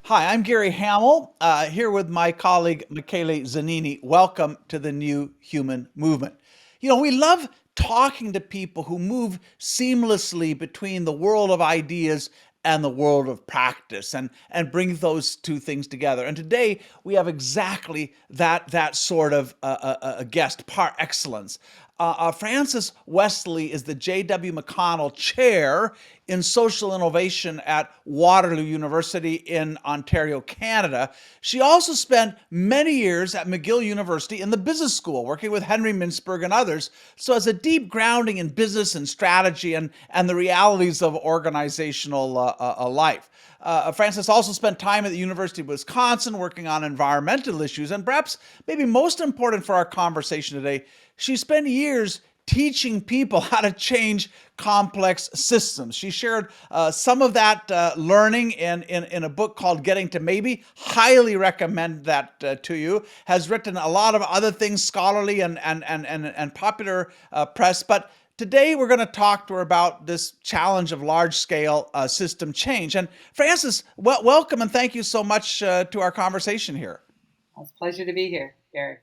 Hi, I'm Gary Hamel, here with my colleague Michele Zanini. Welcome to the New Human Movement. We love talking to people who move seamlessly between the world of ideas and the world of practice and bring those two things together. And today we have exactly that sort of a guest par excellence. Frances Wesley is the J.W. McConnell Chair in Social Innovation at Waterloo University in Ontario, Canada. She also spent many years at McGill University in the business school, working with Henry Mintzberg and others, so has a deep grounding in business and strategy and the realities of organizational life. Frances also spent time at the University of Wisconsin working on environmental issues, and perhaps maybe most important for our conversation today, she spent years teaching people how to change complex systems. She shared some of that learning in a book called Getting to Maybe. Highly recommend that to you. Has written a lot of other things, scholarly and popular press. But today we're going to talk to her about this challenge of large scale system change. And Frances, welcome and thank you so much to our conversation here. It's a pleasure to be here, Gary.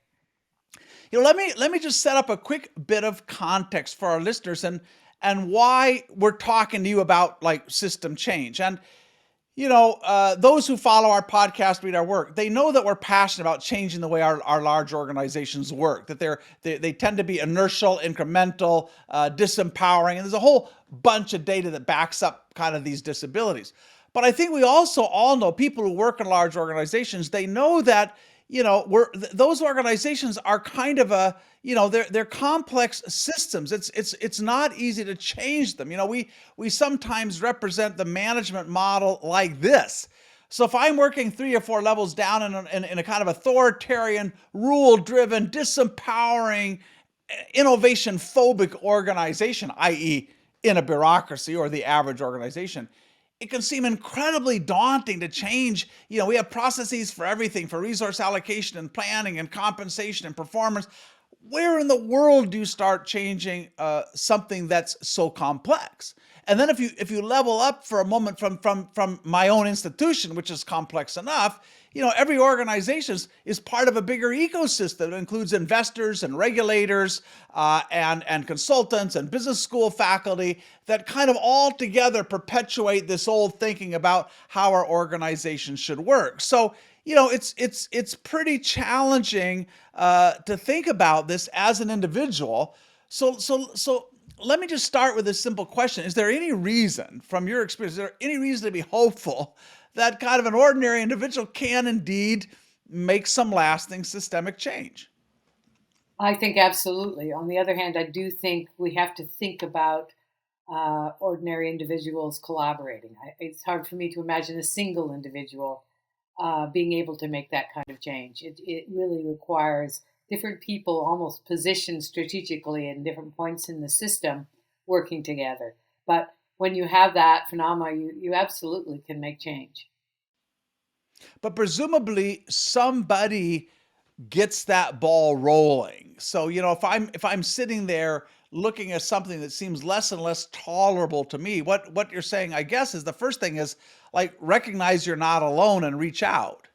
Let me just set up a quick bit of context for our listeners and why we're talking to you about like system change. And those who follow our podcast, read our work, they know that we're passionate about changing the way our large organizations work, that they tend to be inertial, incremental, disempowering, and there's a whole bunch of data that backs up kind of these disabilities. But I think we also all know people who work in large organizations, they know that those organizations are kind of they're complex systems. It's not easy to change them. We sometimes represent the management model like this. So if I'm working three or four levels down in a kind of authoritarian, rule-driven, disempowering, innovation-phobic organization, i.e., in a bureaucracy or the average organization, it can seem incredibly daunting to change. We have processes for everything, for resource allocation and planning and compensation and performance. Where in the world do you start changing something that's so complex? And then if you level up for a moment from my own institution, which is complex enough, every organization is part of a bigger ecosystem that includes investors and regulators and consultants and business school faculty that kind of all together perpetuate this old thinking about how our organization should work. So it's pretty challenging to think about this as an individual. So let me just start with a simple question. Is there any reason, from your experience, is there any reason to be hopeful that kind of an ordinary individual can indeed make some lasting systemic change? I think absolutely. On the other hand, I do think we have to think about ordinary individuals collaborating. It's hard for me to imagine a single individual being able to make that kind of change. It really requires different people almost positioned strategically in different points in the system working together. But when you have that phenomena, you absolutely can make change. But presumably somebody gets that ball rolling. So, if I'm sitting there looking at something that seems less and less tolerable to me, what you're saying, I guess, is the first thing is like recognize you're not alone and reach out.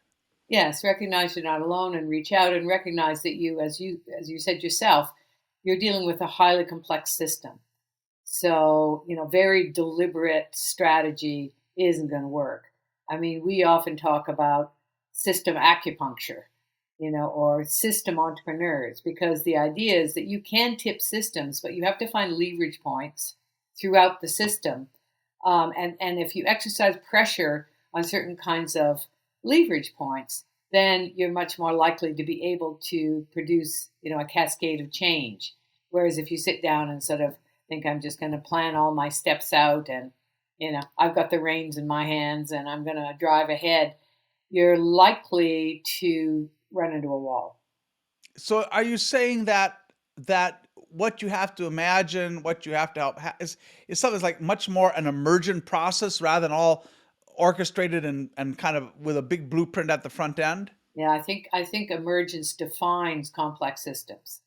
Yes, recognize you're not alone and reach out and recognize that you said yourself, you're dealing with a highly complex system. So, very deliberate strategy isn't going to work. I mean, we often talk about system acupuncture, or system entrepreneurs, because the idea is that you can tip systems, but you have to find leverage points throughout the system. And if you exercise pressure on certain kinds of leverage points, then you're much more likely to be able to produce, a cascade of change. Whereas if you sit down and sort of think I'm just going to plan all my steps out and, I've got the reins in my hands and I'm going to drive ahead, you're likely to run into a wall. So are you saying that what you have to imagine, what you have to help is something that's like much more an emergent process rather than all orchestrated and kind of with a big blueprint at the front end? Yeah, I think emergence defines complex systems.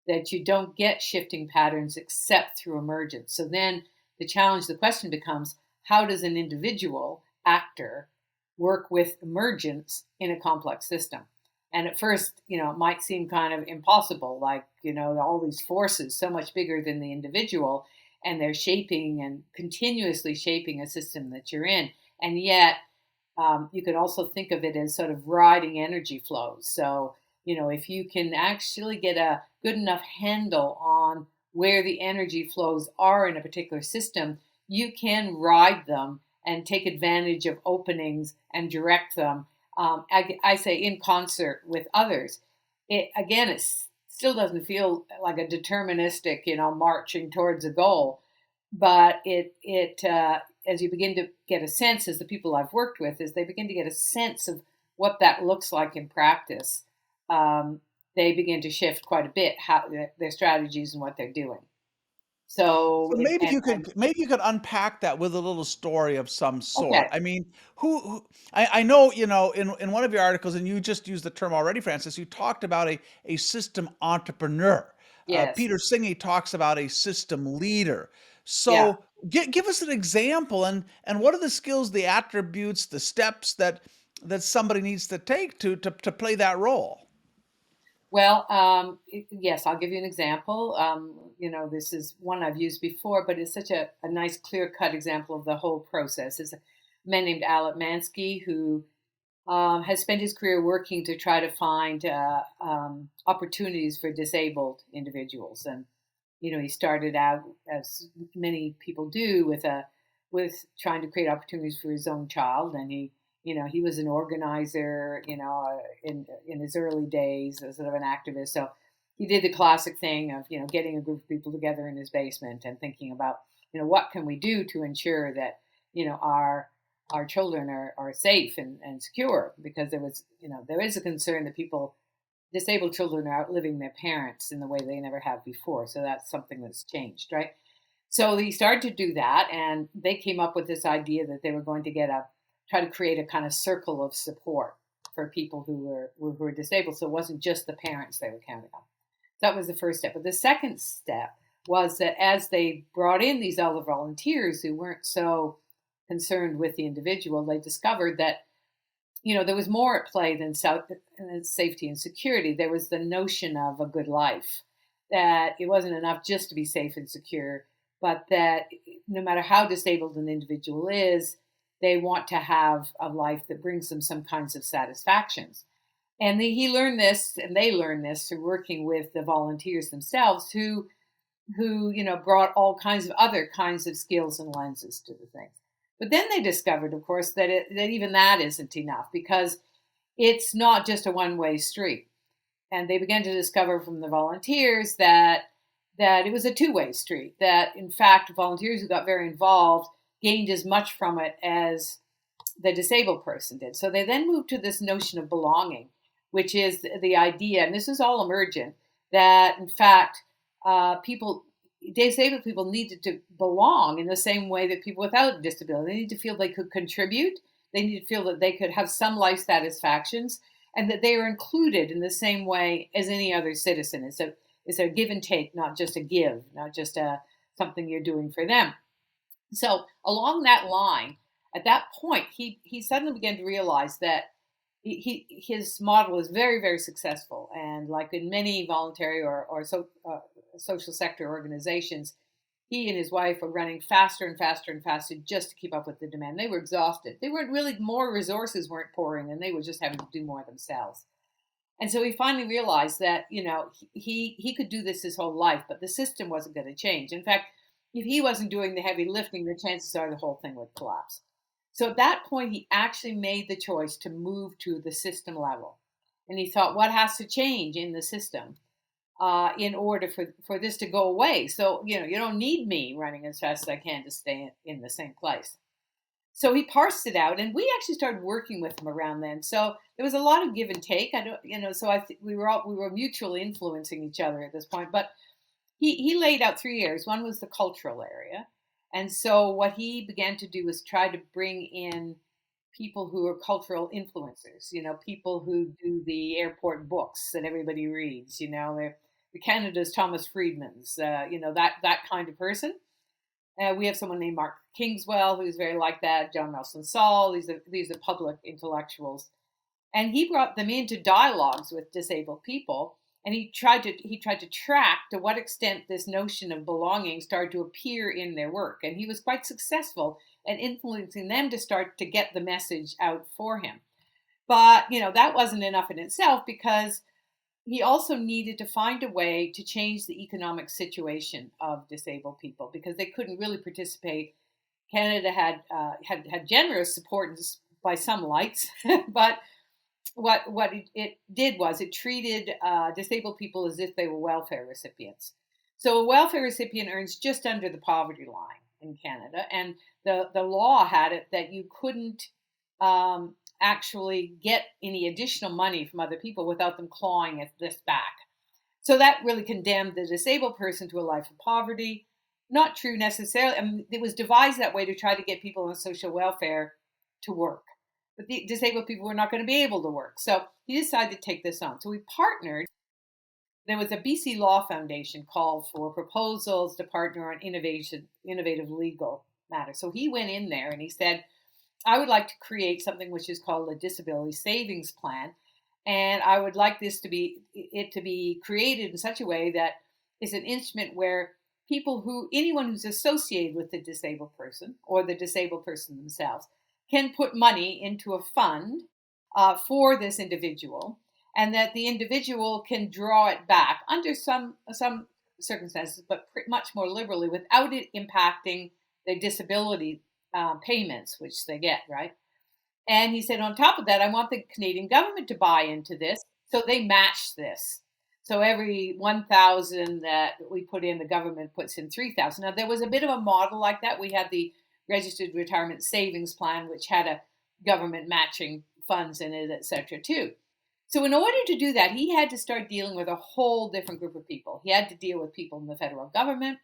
That you don't get shifting patterns except through emergence. So then the question becomes, how does an individual actor work with emergence in a complex system. And at first, it might seem kind of impossible, like, all these forces so much bigger than the individual, and they're shaping and continuously shaping a system that you're in. And yet, you could also think of it as sort of riding energy flows. So, if you can actually get a good enough handle on where the energy flows are in a particular system, you can ride them and take advantage of openings and direct them. I say in concert with others. It still doesn't feel like a deterministic, marching towards a goal, but as you begin to get a sense, as the people I've worked with, as they begin to get a sense of what that looks like in practice, they begin to shift quite a bit how their strategies and what they're doing. So, So maybe you could unpack that with a little story of some sort. okay, I mean, who I know, in one of your articles, and you just used the term already, Francis, you talked about a system entrepreneur. yes, Peter Singh talks about a system leader. yeah. So give us an example, and what are the skills, the attributes, the steps that somebody needs to take to play that role? Well, yes, I'll give you an example. This is one I've used before, but it's such a nice, clear cut example of the whole process. Is a man named Alec Mansky who has spent his career working to try to find opportunities for disabled individuals. And he started out, as many people do, with trying to create opportunities for his own child. And he was an organizer, in his early days as sort of an activist. So he did the classic thing of getting a group of people together in his basement and thinking about what can we do to ensure that our children are safe and secure, because there is a concern that disabled children are outliving their parents in the way they never have before. So that's something that's changed, right? So he started to do that, and they came up with this idea that they were going to try to create a kind of circle of support for people who were disabled. So it wasn't just the parents they were counting on. That was the first step. But the second step was that as they brought in these other volunteers who weren't so concerned with the individual, they discovered that there was more at play than safety and security. There was the notion of a good life, that it wasn't enough just to be safe and secure, but that no matter how disabled an individual is, they want to have a life that brings them some kinds of satisfactions. And he learned this, and they learned this through working with the volunteers themselves, who brought all kinds of other kinds of skills and lenses to the thing. But then they discovered, of course, that even that isn't enough, because it's not just a one-way street. And they began to discover from the volunteers that it was a two-way street. That in fact, volunteers who got very involved gained as much from it as the disabled person did. So they then moved to this notion of belonging, which is the idea, and this is all emergent, that in fact, disabled people needed to belong in the same way that people without a disability. They need to feel they could contribute. They need to feel that they could have some life satisfactions, and that they are included in the same way as any other citizen. It's a give and take, not just a give, not just something you're doing for them. So along that line, at that point, he suddenly began to realize that his model was very, very successful, and like in many voluntary or social sector organizations, he and his wife were running faster and faster and faster just to keep up with the demand. They were exhausted. They weren't really, more resources weren't pouring, and they were just having to do more themselves. And so he finally realized that he could do this his whole life, but the system wasn't going to change. In fact, if he wasn't doing the heavy lifting, the chances are the whole thing would collapse. So at that point, he actually made the choice to move to the system level. And he thought, what has to change in the system in order for this to go away? So, you don't need me running as fast as I can to stay in the same place. So he parsed it out, and we actually started working with him around then. So there was a lot of give and take. I don't, so we were mutually influencing each other at this point. But he laid out 3 areas. One was the cultural area. And so what he began to do was try to bring in people who are cultural influencers, people who do the airport books that everybody reads, the Canada's Thomas Friedman's, that kind of person. We have someone named Mark Kingswell who's very like that. John Nelson Saul. These are public intellectuals, and he brought them into dialogues with disabled people, and he tried to track to what extent this notion of belonging started to appear in their work, and he was quite successful at influencing them to start to get the message out for him. But that wasn't enough in itself, because he also needed to find a way to change the economic situation of disabled people, because they couldn't really participate. Canada had generous support by some lights, but what it did was it treated disabled people as if they were welfare recipients. So a welfare recipient earns just under the poverty line in Canada, and the law had it that you couldn't actually get any additional money from other people without them clawing at this back. So that really condemned the disabled person to a life of poverty. Not true necessarily. I mean, it was devised that way to try to get people on social welfare to work. But the disabled people were not going to be able to work. So he decided to take this on. So we partnered. There was a BC Law Foundation called for proposals to partner on innovative legal matters. So he went in there and he said, I would like to create something which is called a disability savings plan. And I would like to be created in such a way that is an instrument where anyone who's associated with the disabled person or the disabled person themselves can put money into a fund for this individual, and that the individual can draw it back under some circumstances, but much more liberally, without it impacting their disability payments, which they get, right? And he said, on top of that, I want the Canadian government to buy into this, so they match this. So every 1,000 that we put in, the government puts in 3,000. Now, there was a bit of a model like that. We had the Registered Retirement Savings Plan, which had a government matching funds in it, et cetera, too. So in order to do that, he had to start dealing with a whole different group of people. He had to deal with people in the federal government.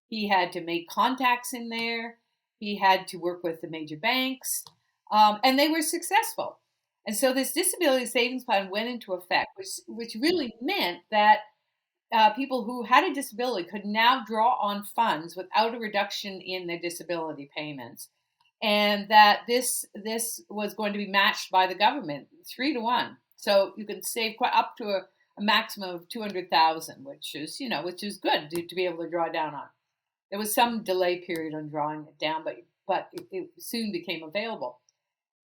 He had to make contacts in there. He had to work with the major banks, and they were successful. And so this disability savings plan went into effect, which really meant that people who had a disability could now draw on funds without a reduction in their disability payments, and that this was going to be matched by the government 3 to 1. So you can save quite up to a maximum of 200,000, which is good to be able to draw down on. There was some delay period on drawing it down, but it soon became available.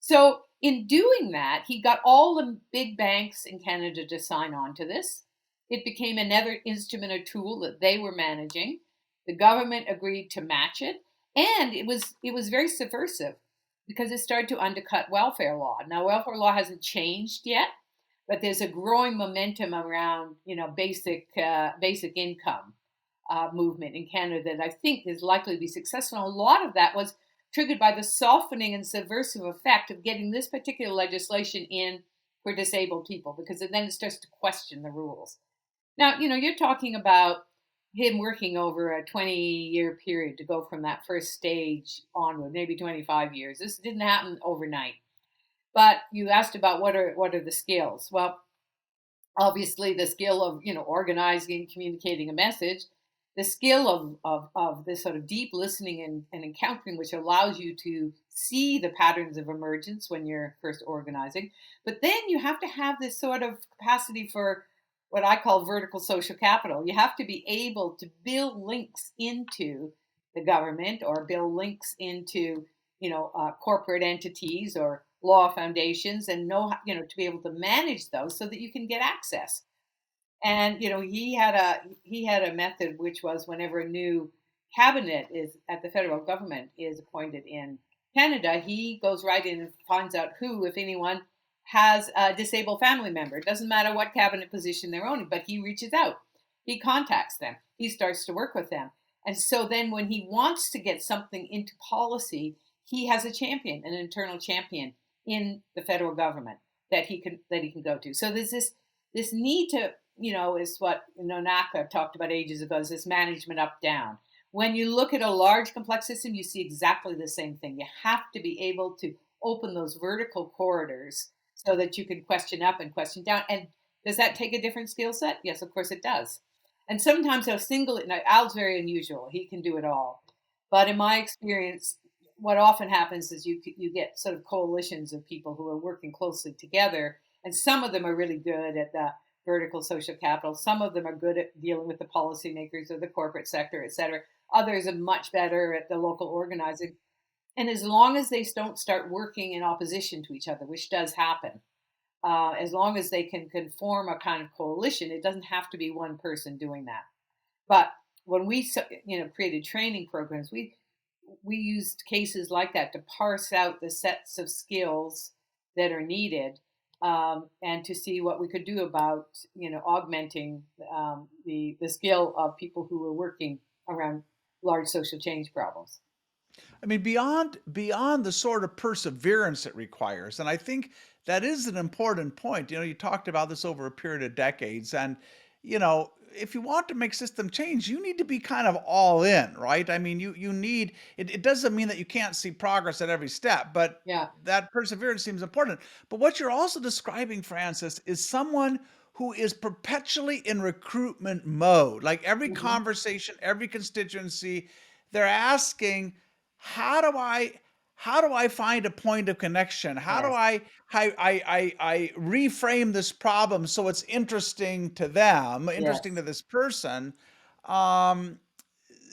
So in doing that, he got all the big banks in Canada to sign on to this. It became another instrument or tool that they were managing. The government agreed to match it, and it was very subversive, because it started to undercut welfare law. Now, welfare law hasn't changed yet, but there's a growing momentum around basic income movement in Canada that I think is likely to be successful. And a lot of that was triggered by the softening and subversive effect of getting this particular legislation in for disabled people, because then it starts to question the rules. Now, you're talking about him working over a 20-year period to go from that first stage onward, maybe 25 years. This didn't happen overnight. But you asked about what are the skills. Well, obviously the skill of organizing, communicating a message, the skill of this sort of deep listening and encountering, which allows you to see the patterns of emergence when you're first organizing. But then you have to have this sort of capacity for what I call vertical social capital. You have to be able to build links into the government, or build links into corporate entities or law foundations, and to be able to manage those so that you can get access. And he had a method, which was, whenever a new cabinet is at the federal government is appointed in Canada, he goes right in and finds out who, if anyone, has a disabled family member. It doesn't matter what cabinet position they're owning, but he reaches out. He contacts them. He starts to work with them. And so then when he wants to get something into policy, he has a champion, an internal champion in the federal government that he can go to. So there's this need to, is what Nonaka talked about ages ago, is this management up-down. When you look at a large complex system, you see exactly the same thing. You have to be able to open those vertical corridors so that you can question up and question down. And does that take a different skill set? Yes, of course it does. And sometimes Al's very unusual. He can do it all. But in my experience, what often happens is you get sort of coalitions of people who are working closely together, and some of them are really good at the vertical social capital. Some of them are good at dealing with the policymakers or the corporate sector, et cetera. Others are much better at the local organizing. And as long as they don't start working in opposition to each other, which does happen, as long as they can form a kind of coalition, it doesn't have to be one person doing that. But when we created training programs, we used cases like that to parse out the sets of skills that are needed, and to see what we could do about augmenting the skill of people who were working around large social change problems. I mean, beyond the sort of perseverance it requires, and I think that is an important point. You talked about this over a period of decades, and if you want to make system change, you need to be kind of all in, right? I mean, you need it. It doesn't mean that you can't see progress at every step, but Yeah. that perseverance seems important. But what you're also describing, Francis, is someone who is perpetually in recruitment mode. Like every Hmm. conversation, every constituency, they're asking, how do I find a point of connection? How do Yes. I reframe this problem so it's interesting to them, interesting to Yes. this person? Um,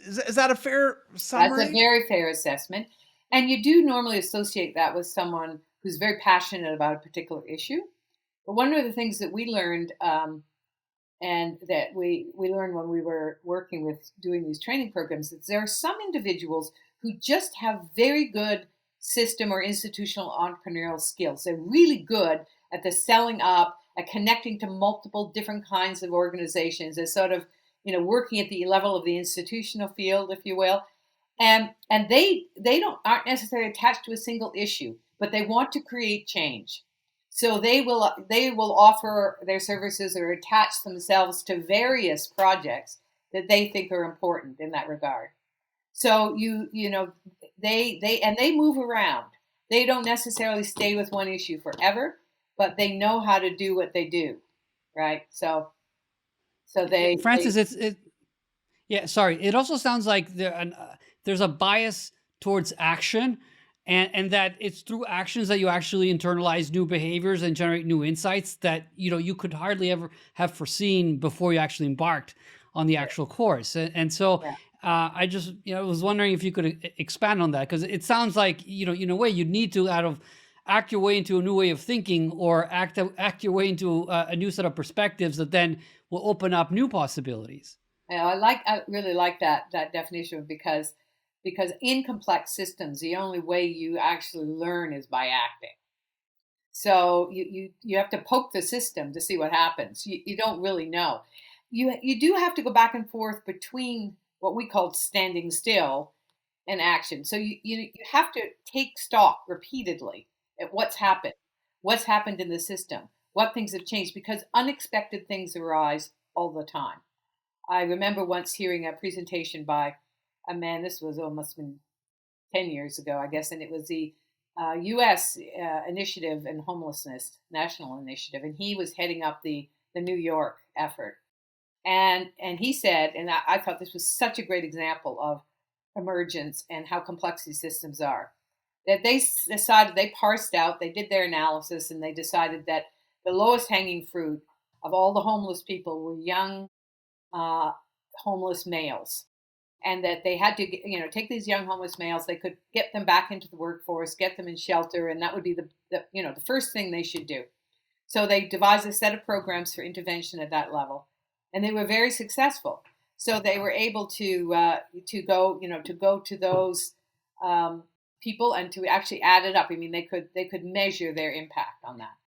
is that a fair That's a summary? very fair assessment. And you do normally associate that with someone who's very passionate about a particular issue. But one of the things that we learned, and that we learned when we were working with doing these training programs, is there are some individuals who just have very good system or institutional entrepreneurial skills. They're really good at the selling up, at connecting to multiple different kinds of organizations, as sort of working at the level of the institutional field, if you will. And they don't aren't necessarily attached to a single issue, but they want to create change. So they will offer their services or attach themselves to various projects that they think are important in that regard. So they move around. They don't necessarily stay with one issue forever, but they know how to do what they do, right? So Yeah, they Francis, yeah, sorry. It also sounds like there's a bias towards action, and that it's through actions that you actually internalize new behaviors and generate new insights that you could hardly ever have foreseen before you actually embarked on the actual course. And so yeah. I just was wondering if you could expand on that, because it sounds like in a way you need to out of act your way into a new way of thinking, or act your way into a new set of perspectives that then will open up new possibilities. I really like that definition, because in complex systems, the only way you actually learn is by acting. So you have to poke the system to see what happens. You don't really know. You do have to go back and forth between what we call standing still and action. So you have to take stock repeatedly at what's happened in the system, what things have changed, because unexpected things arise all the time. I remember once hearing a presentation by a man. This was almost been 10 years ago, I guess, and it was the U.S. Initiative in Homelessness, National Initiative, and he was heading up the New York effort. And he said, and I thought this was such a great example of emergence and how complex these systems are, that decided, they parsed out, they did their analysis, and they decided that the lowest hanging fruit of all the homeless people were young uh, homeless males, and that they had to take these young homeless males. They could get them back into the workforce, get them in shelter, and that would be the first thing they should do. So they devised a set of programs for intervention at that level, and they were very successful. So they were able to go to those people and to actually add it up. I mean, they could measure their impact on that.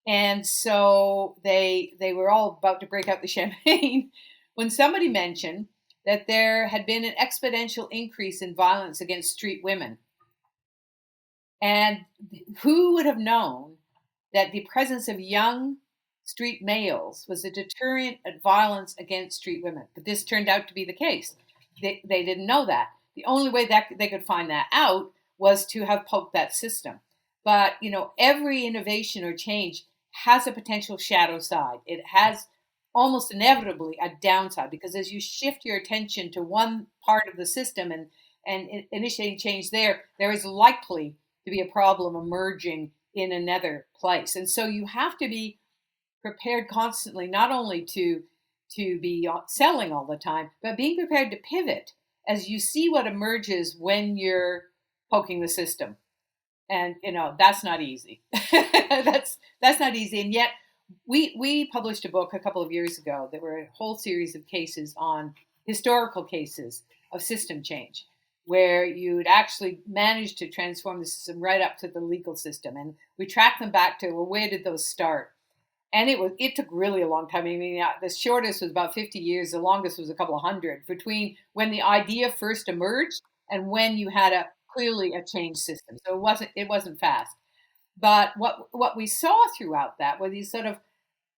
And so they were all about to break out the champagne when somebody mentioned that there had been an exponential increase in violence against street women. And who would have known that the presence of young street males was a deterrent of violence against street women? But this turned out to be the case. They didn't know that. The only way that they could find that out was to have poked that system. But every innovation or change has a potential shadow side. It has almost inevitably a downside, because as you shift your attention to one part of the system and and initiating change there, there is likely to be a problem emerging in another place. And so you have to be prepared constantly, not only to be selling all the time, but being prepared to pivot as you see what emerges when you're poking the system. And that's not easy. that's not easy. And yet we published a book a couple of years ago that were a whole series of cases on historical cases of system change, where you'd actually managed to transform the system right up to the legal system. And we tracked them back to, well, where did those start? And it took really a long time. I mean, the shortest was about 50 years. The longest was a couple of hundred between when the idea first emerged and when you had clearly a change system. So it wasn't fast. But what we saw throughout that were these sort of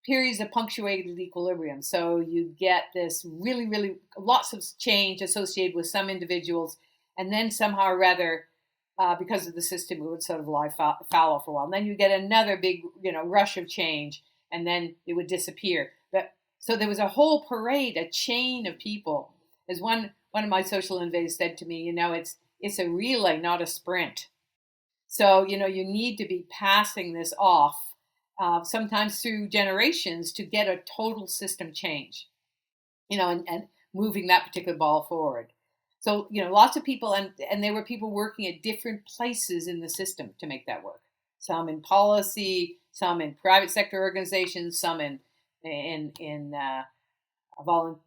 periods of punctuated equilibrium. So you get this really, really lots of change associated with some individuals, and then somehow or rather, because of the system, it would sort of lie fallow for a while. And then you get another big, rush of change, and then it would disappear. But so there was a whole parade, a chain of people. As one of my social innovators said to me, it's a relay, not a sprint. So you need to be passing this off, sometimes through generations, to get a total system change, and moving that particular ball forward. So lots of people, and there were people working at different places in the system to make that work. Some in policy, some in private sector organizations, some in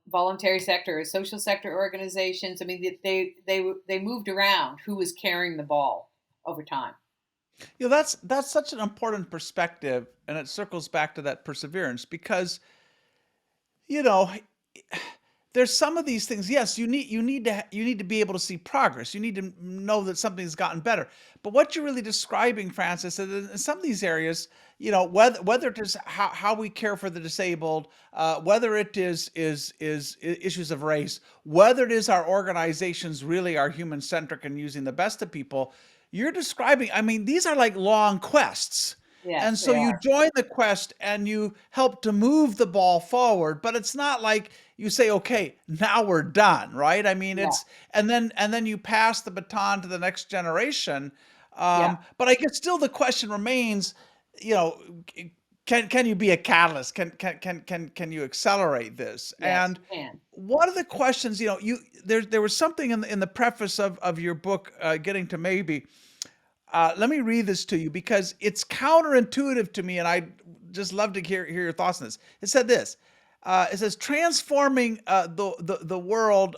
voluntary sector or social sector organizations. I mean, they moved around who was carrying the ball over time. That's such an important perspective, and it circles back to that perseverance because you know there's some of these things. Yes, you need to be able to see progress. You need to know that something's gotten better. But what you're really describing, Francis, is in some of these areas, whether it is how we care for the disabled, whether it is issues of race, whether it is our organizations really are human centric and using the best of people, you're describing. I mean, these are like long quests. And Yes, so they you are. join the quest and you help to move the ball forward, but it's not like you say, okay, now we're done, right? I mean, Yeah, and then you pass the baton to the next generation. yeah. But I guess still the question remains, you know, can you be a catalyst? Can you accelerate this? Yes, And you can. one of the questions, there was something in the preface of your book, Getting to Maybe. Let me read this to you because it's counterintuitive to me, and I just love to hear your thoughts on this. It said this. It says transforming the world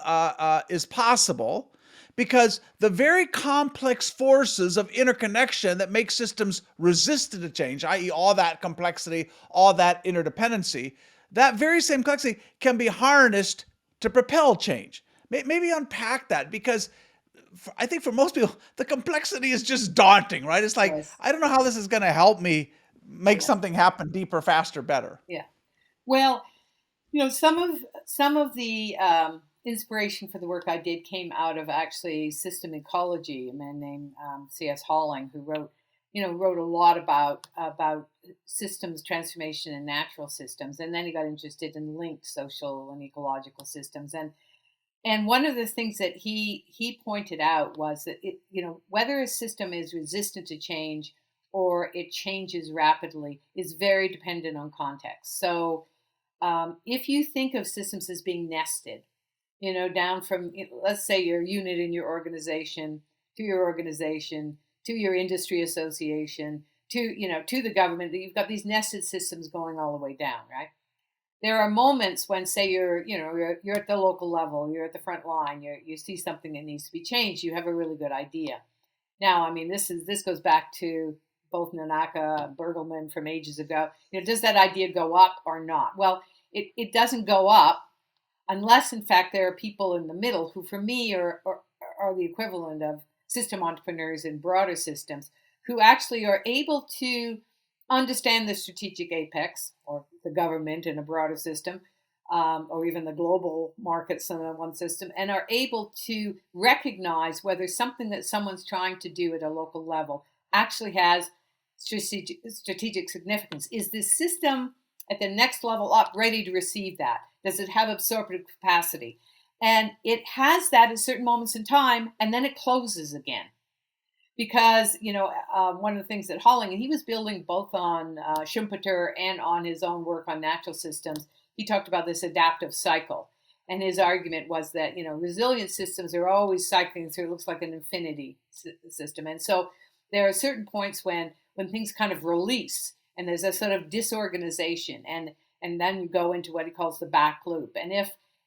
is possible because the very complex forces of interconnection that make systems resistant to change, i.e., all that complexity, all that interdependency, that very same complexity can be harnessed to propel change. Maybe unpack that because I think for most people, the complexity is just daunting, right? It's like, Yes. I don't know how this is going to help me make Yeah. something happen deeper, faster, better. Yeah. Well, some of the inspiration for the work I did came out of actually system ecology. A man named C.S. Halling, who wrote a lot about systems transformation in natural systems, and then he got interested in linked social and ecological systems. And one of the things that he pointed out was that whether a system is resistant to change or it changes rapidly is very dependent on context. So if you think of systems as being nested, down from, let's say, your unit in your organization to your industry association to the government, that you've got these nested systems going all the way down, right? There are moments when, say, you're at the local level, you're at the front line, you see something that needs to be changed, you have a really good idea. Now, I mean, this goes back to both Nanaka and Bergelman from ages ago. Does that idea go up or not? Well, it doesn't go up unless, in fact, there are people in the middle who, for me, are the equivalent of system entrepreneurs in broader systems, who actually are able to understand the strategic apex, or the government in a broader system, or even the global markets in one system, and are able to recognize whether something that someone's trying to do at a local level actually has strategic significance. Is this system at the next level up ready to receive that? Does it have absorptive capacity? And it has that at certain moments in time, and then it closes again. Because, one of the things that Holling, and he was building both on Schumpeter and on his own work on natural systems, he talked about this adaptive cycle. And his argument was that, resilient systems are always cycling through, it looks like an infinity system. And so there are certain points when things kind of release and there's a sort of disorganization, and then you go into what he calls the back loop. And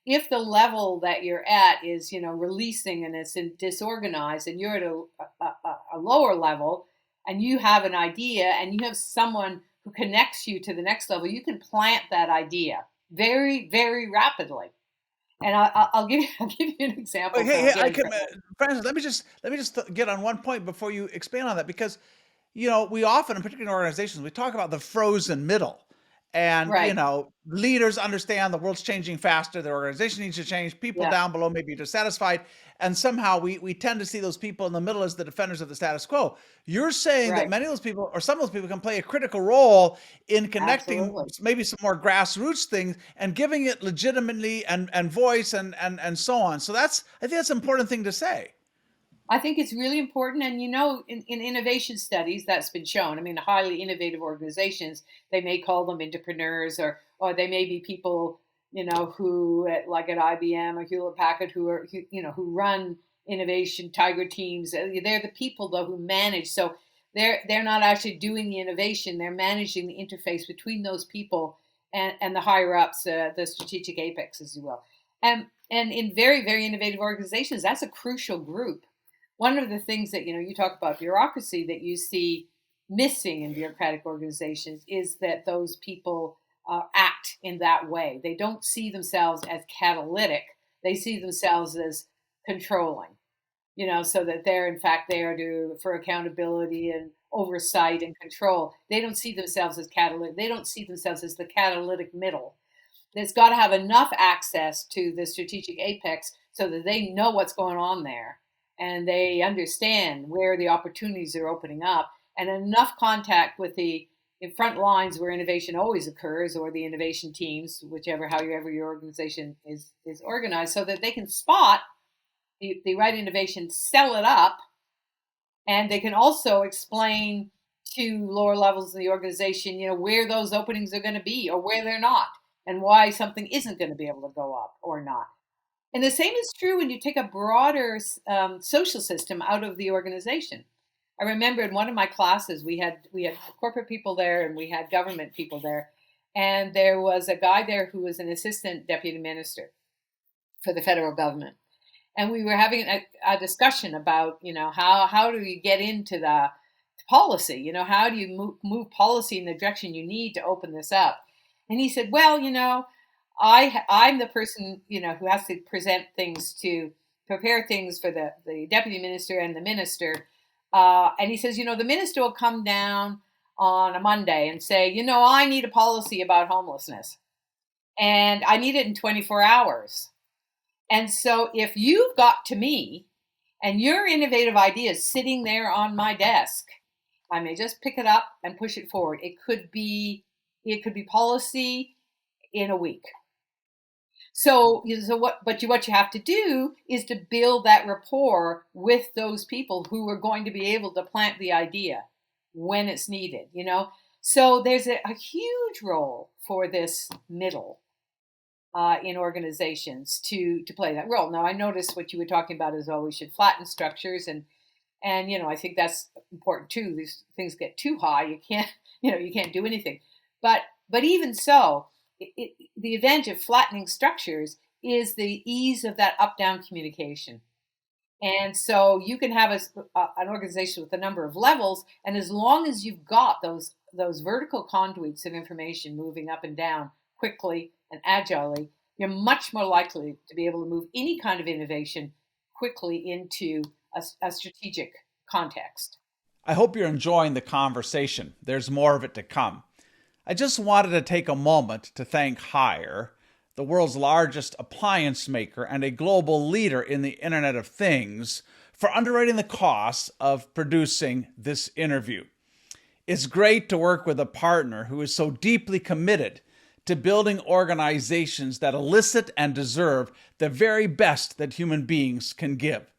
if the level that you're at is, releasing and it's disorganized, and you're at a lower level, and you have an idea and you have someone who connects you to the next level, you can plant that idea very, very rapidly. And I'll give you an example. Hey, I can, Francis. Let me just get on one point before you expand on that, because we often, in particular organizations, we talk about the frozen middle. And, Right. Leaders understand the world's changing faster. Their organization needs to change. People Yeah. down below may be dissatisfied. And somehow we tend to see those people in the middle as the defenders of the status quo. You're saying that Right. many of those people, or some of those people, can play a critical role in connecting Absolutely. maybe some more grassroots things and giving it legitimately and voice and so on. So I think that's an important thing to say. I think it's really important. And, in innovation studies, that's been shown. I mean, highly innovative organizations, they may call them entrepreneurs, or they may be people, who like at IBM or Hewlett Packard, who run innovation tiger teams. They're the people, though, who manage. So they're not actually doing the innovation. They're managing the interface between those people and the higher ups, the strategic apex, as you will. And in very, very innovative organizations, that's a crucial group. One of the things that, you talk about bureaucracy that you see missing in bureaucratic organizations is that those people act in that way. They don't see themselves as catalytic. They see themselves as controlling, so that they're in fact there for accountability and oversight and control. They don't see themselves as catalytic. They don't see themselves as the catalytic middle. There's got to have enough access to the strategic apex so that they know what's going on there and they understand where the opportunities are opening up, and enough contact with the in front lines where innovation always occurs, or the innovation teams, however your organization is organized, so that they can spot the right innovation, sell it up, and they can also explain to lower levels of the organization, where those openings are going to be or where they're not, and why something isn't going to be able to go up or not. And the same is true when you take a broader social system out of the organization. I remember in one of my classes, we had corporate people there and we had government people there. And there was a guy there who was an assistant deputy minister for the federal government. And we were having a discussion about, how do you get into the policy? How do you move policy in the direction you need to open this up? And he said, well, I'm the person, who has to prepare things for the deputy minister and the minister. And he says, the minister will come down on a Monday and say, I need a policy about homelessness and I need it in 24 hours. And so if you've got to me and your innovative idea is sitting there on my desk, I may just pick it up and push it forward. It could be policy in a week. So what you have to do is to build that rapport with those people who are going to be able to plant the idea when it's needed, So there's a huge role for this middle in organizations to play that role. Now, I noticed what you were talking about is, we should flatten structures, and I think that's important too. These things get too high, you can't do anything. But even so, the advantage of flattening structures is the ease of that up-down communication. And so you can have an organization with a number of levels, and as long as you've got those vertical conduits of information moving up and down quickly and agilely, you're much more likely to be able to move any kind of innovation quickly into a strategic context. I hope you're enjoying the conversation. There's more of it to come. I just wanted to take a moment to thank Haier, the world's largest appliance maker and a global leader in the Internet of Things, for underwriting the costs of producing this interview. It's great to work with a partner who is so deeply committed to building organizations that elicit and deserve the very best that human beings can give.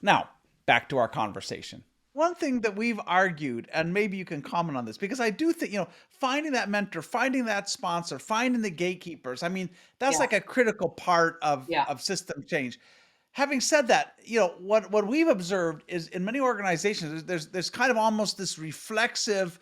Now, back to our conversation. One thing that we've argued, and maybe you can comment on this, because I do think, finding that mentor, finding that sponsor, finding the gatekeepers, I mean, that's Yeah, like a critical part yeah, of system change. Having said that, what we've observed is in many organizations, there's kind of almost this reflexive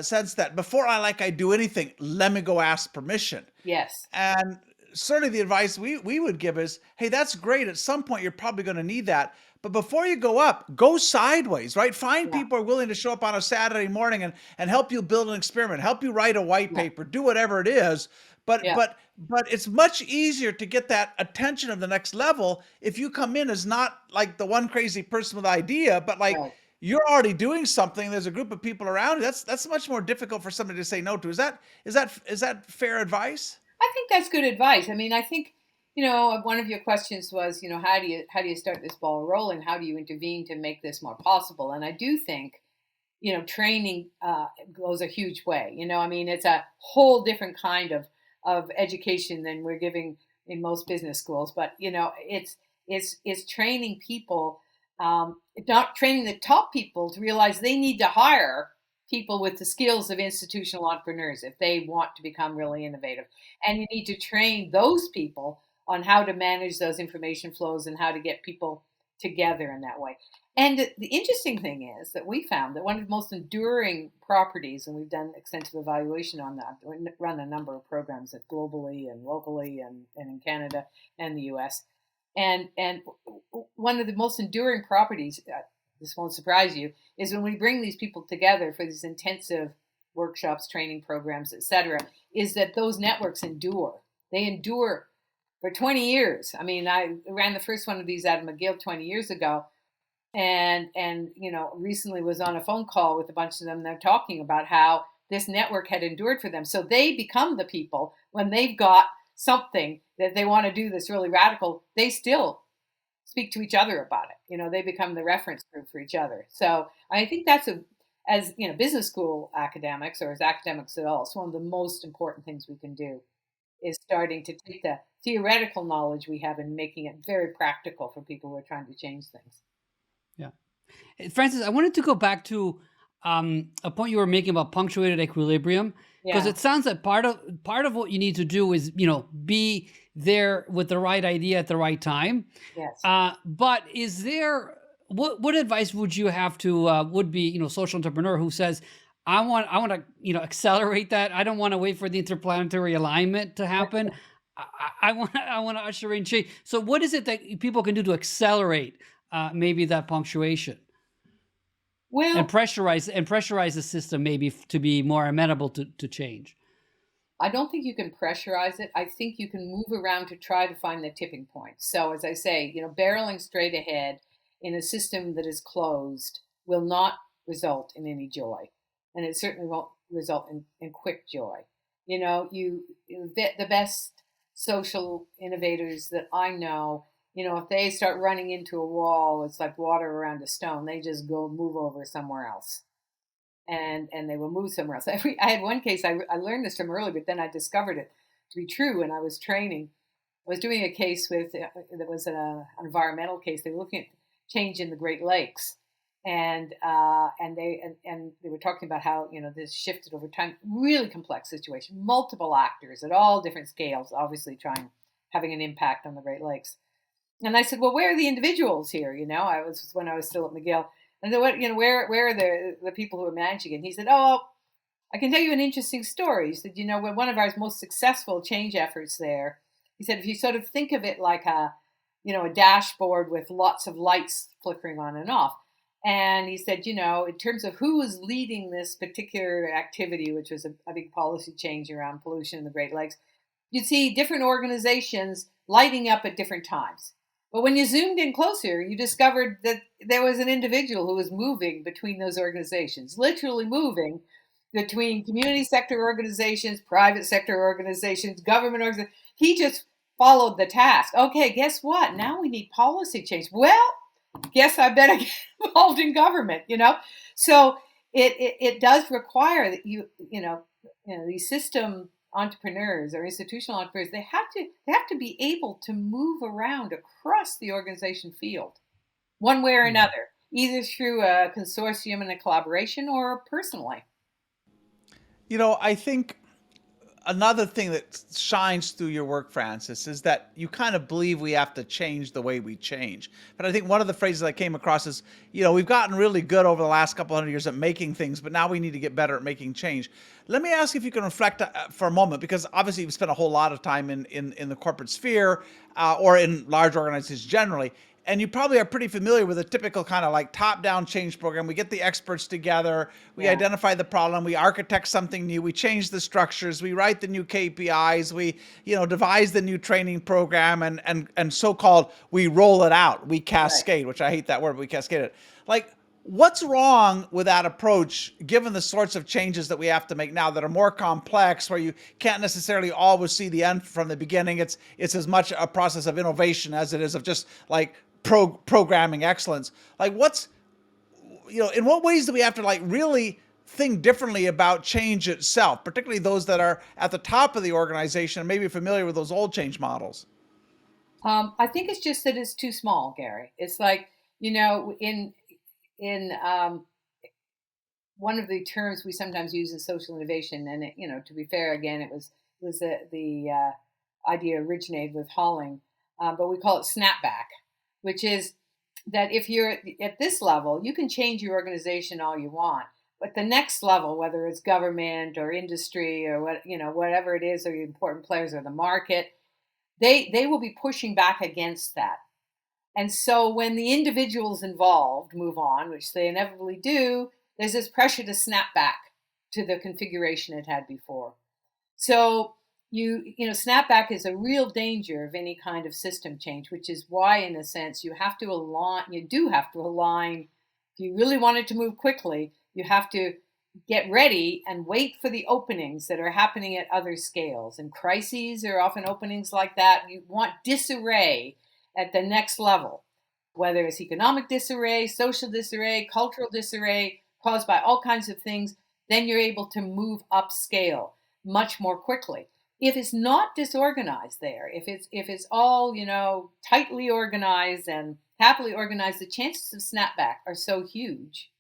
sense that before I do anything, let me go ask permission. yes, And certainly the advice we would give is, hey, that's great. At some point, you're probably going to need that. But before you go up, go sideways, right? Find yeah, people who are willing to show up on a Saturday morning and help you build an experiment, help you write a white yeah, paper, do whatever it is. But yeah, but but it's much easier to get that attention of the next level if you come in as not like the one crazy person with idea, but like right. you're already doing something. There's a group of people around you. That's much more difficult for somebody to say no to. Is that fair advice? I think that's good advice. I mean, I think, one of your questions was, how do you start this ball rolling? How do you intervene to make this more possible? And I do think, training goes a huge way. I mean, it's a whole different kind of education than we're giving in most business schools. But it's training people, not training the top people to realize they need to hire people with the skills of institutional entrepreneurs if they want to become really innovative. And you need to train those people on how to manage those information flows and how to get people together in that way. And the interesting thing is that we found that one of the most enduring properties, and we've done extensive evaluation on that, we run a number of programs globally and locally and in Canada and the US. And one of the most enduring properties, this won't surprise you, is when we bring these people together for these intensive workshops, training programs, etc., is that those networks endure. They endure for 20 years. I mean, I ran the first one of these out of McGill 20 years ago, and recently was on a phone call with a bunch of them. They're talking about how this network had endured for them. So they become the people when they've got something that they want to do that's really radical. They still speak to each other about it. They become the reference group for each other. So I think that's as business school academics or as academics at all, it's one of the most important things we can do is starting to take the theoretical knowledge we have and making it very practical for people who are trying to change things. Yeah. Francis, I wanted to go back to a point you were making about punctuated equilibrium, because Yeah. it sounds that part of what you need to do is be there with the right idea at the right time. Yes. But is there what advice would you have to would be social entrepreneur who says, I want to accelerate that. I don't want to wait for the interplanetary alignment to happen. I want to usher in change. So what is it that people can do to accelerate maybe that punctuation and Well, pressurize the system maybe to be more amenable to change? I don't think you can pressurize it. I think you can move around to try to find the tipping point. So, as I say, barreling straight ahead in a system that is closed will not result in any joy. And it certainly won't result in quick joy. The best social innovators that I know, if they start running into a wall, it's like water around a stone. They just go move over somewhere else. And they will move somewhere else. I had one case, I learned this from early, but then I discovered it to be true when I was training. I was doing a case that was an environmental case. They were looking at change in the Great Lakes, and they were talking about how this shifted over time. Really complex situation, multiple actors at all different scales, obviously having an impact on the Great Lakes. And I said, well, where are the individuals here? I was when I was still at McGill. And so what, where are the people who are managing it? And he said, oh, I can tell you an interesting story. He said, when one of our most successful change efforts there, he said, if you sort of think of it like a dashboard with lots of lights flickering on and off. And he said, in terms of who was leading this particular activity, which was a big policy change around pollution in the Great Lakes, you'd see different organizations lighting up at different times. But when you zoomed in closer, you discovered that there was an individual who was moving between those organizations, literally moving between community sector organizations, private sector organizations, government organizations. He just followed the task. Okay, guess what? Now we need policy change. Well, guess I better get involved in government, So it does require that these system entrepreneurs or institutional entrepreneurs, they have to be able to move around across the organization field, one way or Mhm. another, either through a consortium and a collaboration or personally. I think another thing that shines through your work, Francis, is that you kind of believe we have to change the way we change. But I think one of the phrases I came across is, we've gotten really good over the last couple hundred years at making things, but now we need to get better at making change. Let me ask if you can reflect for a moment, because obviously you've spent a whole lot of time in the corporate sphere or in large organizations generally. And you probably are pretty familiar with a typical kind of like top-down change program. We get the experts together, we Yeah, identify the problem, we architect something new, we change the structures, we write the new KPIs, we devise the new training program, and so-called we roll it out, we right. cascade, which I hate that word, but we cascade it. Like, what's wrong with that approach, given the sorts of changes that we have to make now that are more complex, where you can't necessarily always see the end from the beginning? It's as much a process of innovation as it is of just like programming excellence. Like, in what ways do we have to like really think differently about change itself, particularly those that are at the top of the organization and maybe familiar with those old change models? I think it's just that it's too small, Gary. It's like, in one of the terms we sometimes use in social innovation, and to be fair, again, it was the idea originated with Halling, but we call it snapback, which is that if you're at this level, you can change your organization all you want, but the next level, whether it's government or industry or whatever it is, or the important players or the market, they will be pushing back against that. And so when the individuals involved move on, which they inevitably do, there's this pressure to snap back to the configuration it had before. So snapback is a real danger of any kind of system change, which is why, in a sense, you have to align. You do have to align. If you really want it to move quickly, you have to get ready and wait for the openings that are happening at other scales. And crises are often openings like that. You want disarray at the next level, whether it's economic disarray, social disarray, cultural disarray, caused by all kinds of things. Then you're able to move upscale much more quickly. If it's not disorganized there, if it's all tightly organized and happily organized, the chances of snapback are so huge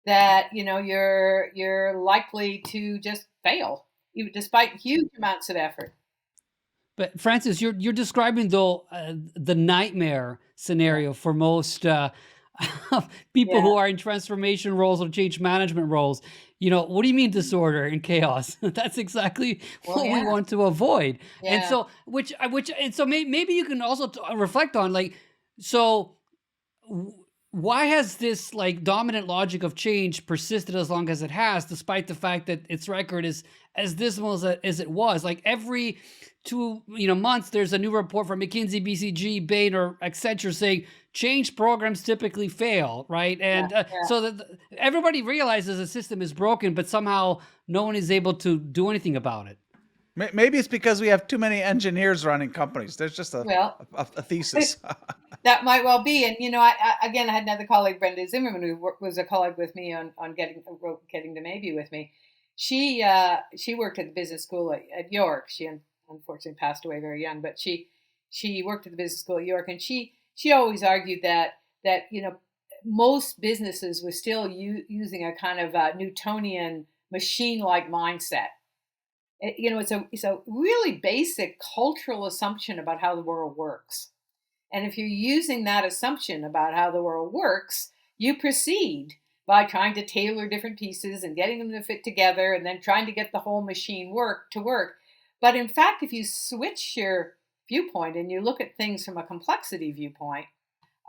that you're likely to just fail, even despite huge amounts of effort. But Francis, you're describing though the nightmare Yeah, scenario for most people yeah, who are in transformation roles or change management roles. What do you mean disorder and chaos? That's exactly well, what we yeah, want to avoid. And yeah. so, and so maybe you can also reflect on like, so w- why has this like dominant logic of change persisted as long as it has, despite the fact that its record is as dismal as it was? Like every two months, there's a new report from McKinsey, BCG, Bain, or Accenture saying change programs typically fail, right? Yeah, And yeah. so that everybody realizes the system is broken, but somehow no one is able to do anything about it. Maybe it's because we have too many engineers running companies. There's just Well, a thesis. that might well be. And again, I had another colleague, Brenda Zimmerman, who was a colleague with me on getting to maybe with me. She worked at the business school at York. She unfortunately passed away very young, but she worked at the business school at York, and she always argued that most businesses were still using a kind of Newtonian machine-like mindset. It's a really basic cultural assumption about how the world works. And if you're using that assumption about how the world works, you proceed by trying to tailor different pieces and getting them to fit together and then trying to get the whole machine to work. But in fact, if you switch your viewpoint and you look at things from a complexity viewpoint,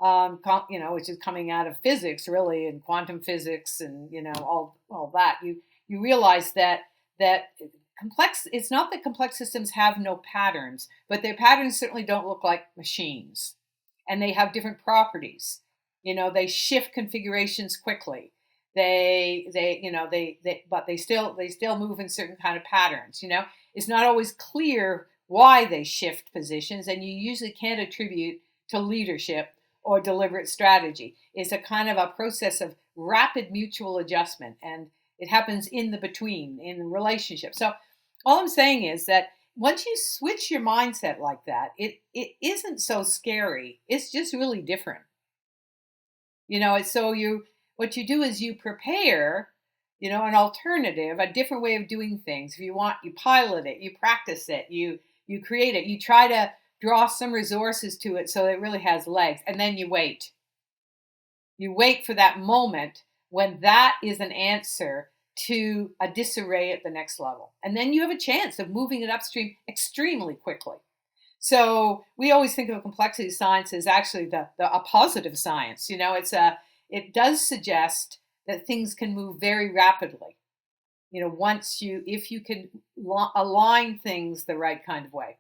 which is coming out of physics really, and quantum physics, and all that, you realize that complex. It's not that complex systems have no patterns, but their patterns certainly don't look like machines, and they have different properties. They shift configurations quickly. But they still move in certain kind of patterns. It's not always clear why they shift positions, and you usually can't attribute to leadership or deliberate strategy. It's a kind of a process of rapid mutual adjustment, and it happens in the between, in relationships. So All I'm saying is that once you switch your mindset like that, it isn't so scary. It's just really different. So you what you do is you prepare, an alternative, a different way of doing things. If you want, you pilot it, you practice it, you create it, you try to draw some resources to it so it really has legs, and then you wait. You wait for that moment when that is an answer to a disarray at the next level. And then you have a chance of moving it upstream extremely quickly. So we always think of complexity science as actually a positive science. It does suggest that things can move very rapidly. If you can align things the right kind of way.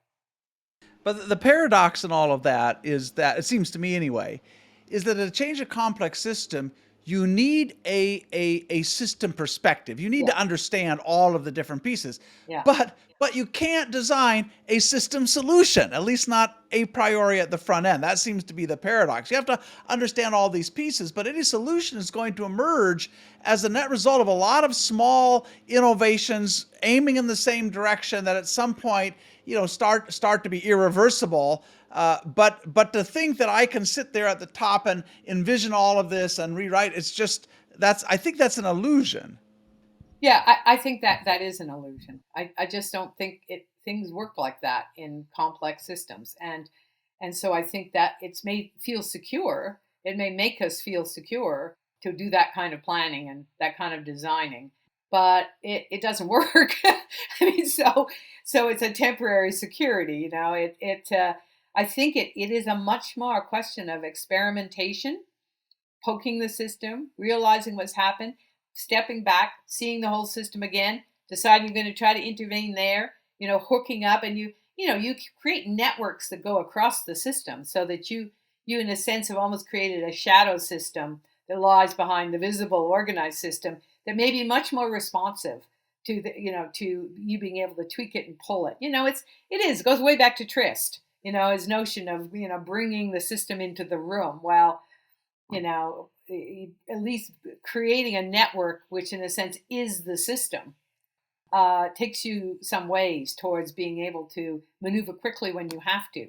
But the paradox in all of that is that, it seems to me anyway, is that to change a complex system, you need a system perspective. You need Yeah, to understand all of the different pieces. yeah, But you can't design a system solution, at least not a priori at the front end. That seems to be the paradox. You have to understand all these pieces, but any solution is going to emerge as a net result of a lot of small innovations aiming in the same direction that at some point, start to be irreversible. But to think that I can sit there at the top and envision all of this and rewrite, I think that's an illusion. yeah. I think that is an illusion. I just don't think things work like that in complex systems, and so I think that it's made feel secure. It may make us feel secure to do that kind of planning and that kind of designing, but it doesn't work. I mean, so it's a temporary security. I think it is a much more a question of experimentation, poking the system, realizing what's happened, stepping back, seeing the whole system again, deciding you're going to try to intervene there, hooking up, and you create networks that go across the system so that you in a sense have almost created a shadow system that lies behind the visible organized system that may be much more responsive to you being able to tweak it and pull it. It goes way back to Trist, his notion of bringing the system into the room. Well, at least creating a network, which in a sense is the system, takes you some ways towards being able to maneuver quickly when you have to.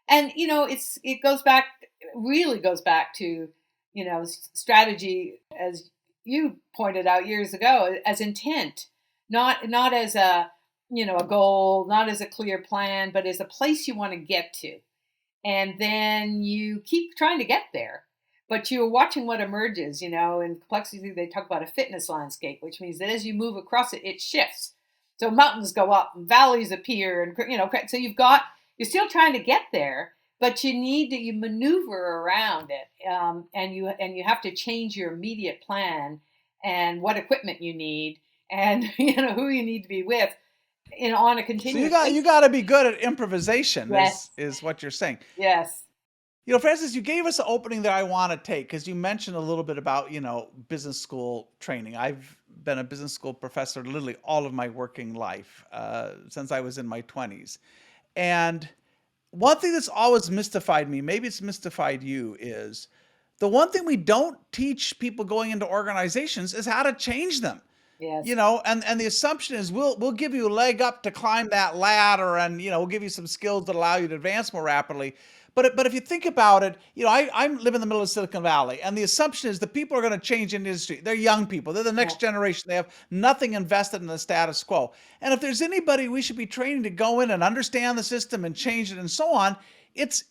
And it really goes back to strategy, as you pointed out years ago, as intent, not as a goal, not as a clear plan, but as a place you want to get to, and then you keep trying to get there. But you're watching what emerges. In complexity, they talk about a fitness landscape, which means that as you move across it, it shifts. So mountains go up, and valleys appear, and so you're still trying to get there, but you maneuver around it, and you have to change your immediate plan and what equipment you need, and who you need to be with, on a So continuous you basis. got to be good at improvisation, Yes, is what you're saying. yes, Francis, you gave us an opening that I want to take because you mentioned a little bit about, business school training. I've been a business school professor literally all of my working life, since I was in my 20s. And one thing that's always mystified me, maybe it's mystified you, is the one thing we don't teach people going into organizations is how to change them. yes, And the assumption is we'll give you a leg up to climb that ladder, and we'll give you some skills that allow you to advance more rapidly. But if you think about it, I live in the middle of Silicon Valley, and the assumption is the people are going to change in the industry. They're young people. They're the yeah, next generation. They have nothing invested in the status quo. And if there's anybody we should be training to go in and understand the system and change it and so on, it's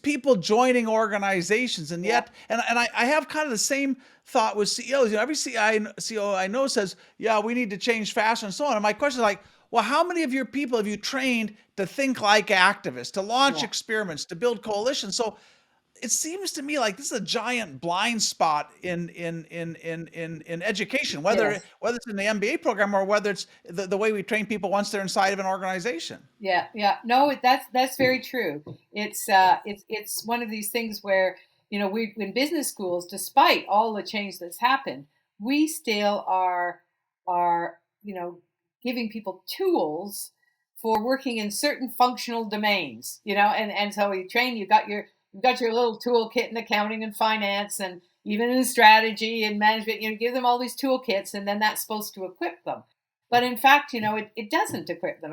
people joining organizations. And yeah, yet, I have kind of the same thought with CEOs. Every CEO I know says, yeah, we need to change faster and so on. And my question is like, well, how many of your people have you trained to think like activists, to launch yeah, experiments, to build coalitions? So it seems to me like this is a giant blind spot in education, whether yes. it's in the MBA program or whether it's the way we train people once they're inside of an organization. Yeah, yeah. No, that's very true. It's one of these things where we in business schools, despite all the change that's happened, we still are giving people tools for working in certain functional domains. And so we train. You've got your little toolkit in accounting and finance, and even in strategy and management. Give them all these toolkits, and then that's supposed to equip them. But in fact, it doesn't equip them.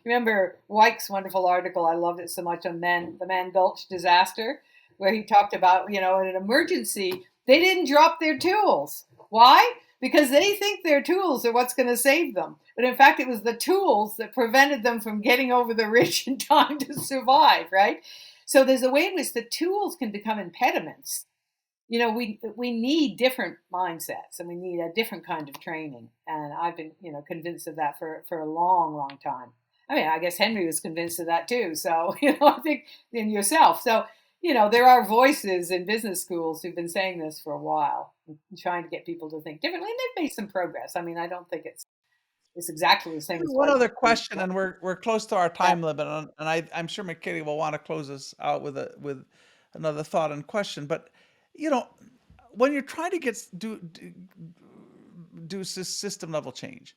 Remember Wyke's wonderful article, I loved it so much, on the Man Gulch disaster, where he talked about, in an emergency, they didn't drop their tools. Why? Because they think their tools are what's going to save them. But in fact, it was the tools that prevented them from getting over the ridge in time to survive, right? So there's a way in which the tools can become impediments. We need different mindsets, and we need a different kind of training. And I've been, convinced of that for a long, long time. I mean, I guess Henry was convinced of that too. So, I think in yourself. So, there are voices in business schools who've been saying this for a while, trying to get people to think differently. And they've made some progress. I mean, I don't think it's exactly the same as One what it other used to be. question, and we're close to our Yeah. time limit, and I'm sure McKinney will want to close us out with another thought and question. But you know, when you're trying to do system level change,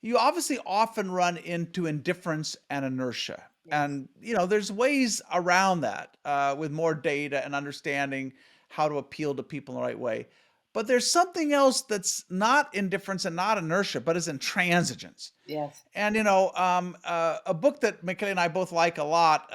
you obviously often run into indifference and inertia. Yes. And there's ways around that with more data and understanding how to appeal to people in the right way. But there's something else that's not indifference and not inertia, but is intransigence. Yes. And a book that McKinney and I both like a lot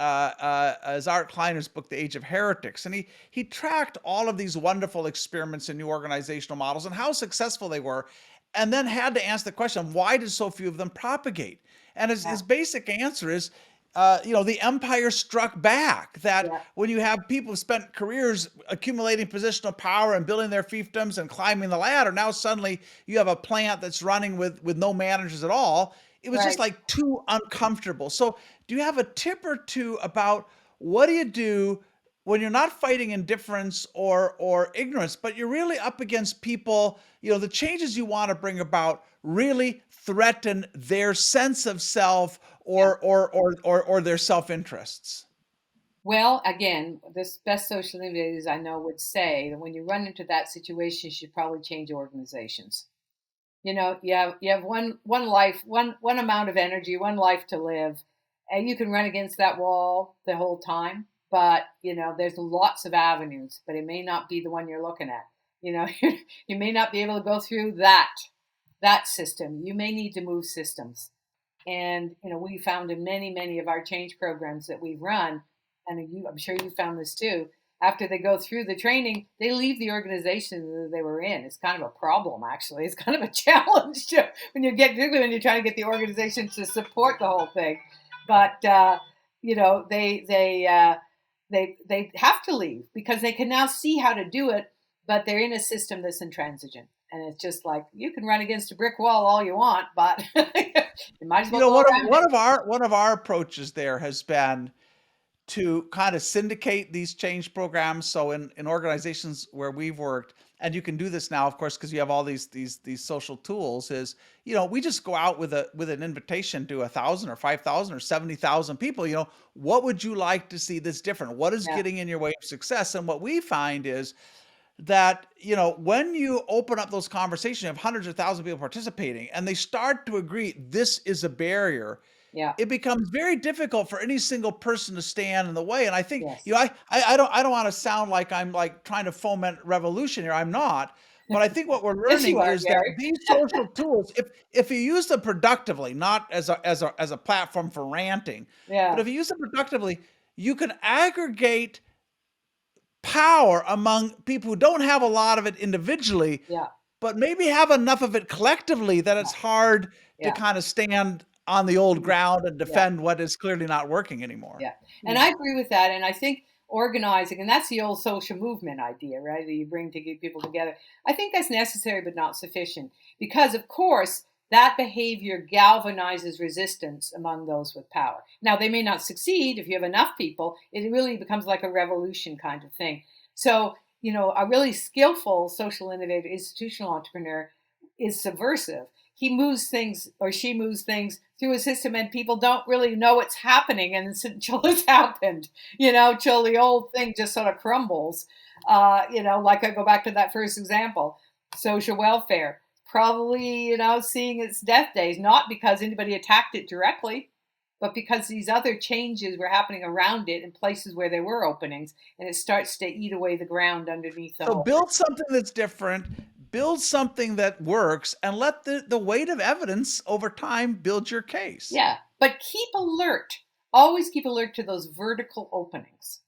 is Art Kleiner's book, The Age of Heretics, and he tracked all of these wonderful experiments in new organizational models and how successful they were, and then had to answer the question, why did so few of them propagate? And his Yeah. basic answer is, the empire struck back. That Yeah. when you have people who spent careers accumulating positional power and building their fiefdoms and climbing the ladder, now suddenly you have a plant that's running with no managers at all. It was just Right. like too uncomfortable. So, do you have a tip or two about what do you do when you're not fighting indifference or ignorance, but you're really up against people? The changes you want to bring about really threaten their sense of self Yeah. or their self-interests. Well, again, the best social innovators I know would say that when you run into that situation, you should probably change organizations. You have one life, one amount of energy, one life to live, and you can run against that wall the whole time. But there's lots of avenues, but it may not be the one you're looking at. You know, you may not be able to go through that system. You may need to move systems. And we found in many of our change programs that we've run, and I'm sure you found this too. After they go through the training, they leave the organization that they were in. It's kind of a problem, actually. It's kind of a challenge particularly when you're trying to get the organization to support the whole thing. But they have to leave because they can now see how to do it, but they're in a system that's intransigent. And it's just like you can run against a brick wall all you want, but you might as well go One of around it. one of our approaches there has been to kind of syndicate these change programs. So in organizations where we've worked, and you can do this now, of course, because you have all these social tools, is we just go out with an invitation to 1,000 or 5,000 or 70,000 people. What would you like to see that's different? What is Yeah, getting in your way of success? And what we find is that when you open up those conversations, you have hundreds of thousands of people participating, and they start to agree this is a barrier. yeah, It becomes very difficult for any single person to stand in the way. And I think, yes. I don't want to sound like I'm like trying to foment revolution here. I'm not. But I think what we're Yes, you learning are, is that Gary. these social tools, if you use them productively, not as a platform for ranting, but Yeah, if you use them productively, you can aggregate power among people who don't have a lot of it individually, yeah, but maybe have enough of it collectively that it's yeah, hard to yeah. kind of stand on the old Mhm. ground and Yeah. defend what is clearly not working anymore. Yeah. And I agree with that. And I think organizing, and that's the old social movement idea, right? That you bring to get people together. I think that's necessary but not sufficient because, of course, that behavior galvanizes resistance among those with power. Now, they may not succeed if you have enough people. It really becomes like a revolution kind of thing. So, a really skillful social innovator, institutional entrepreneur is subversive. He moves things or she moves things through a system and people don't really know what's happening until it's happened, till the old thing just sort of crumbles. Like I go back to that first example, social welfare, probably, seeing its death days, not because anybody attacked it directly, but because these other changes were happening around it in places where there were openings, and it starts to eat away the ground underneath the So whole build something that's different, build something that works and let the weight of evidence over time build your case. Yeah, but keep alert. Always keep alert to those vertical openings.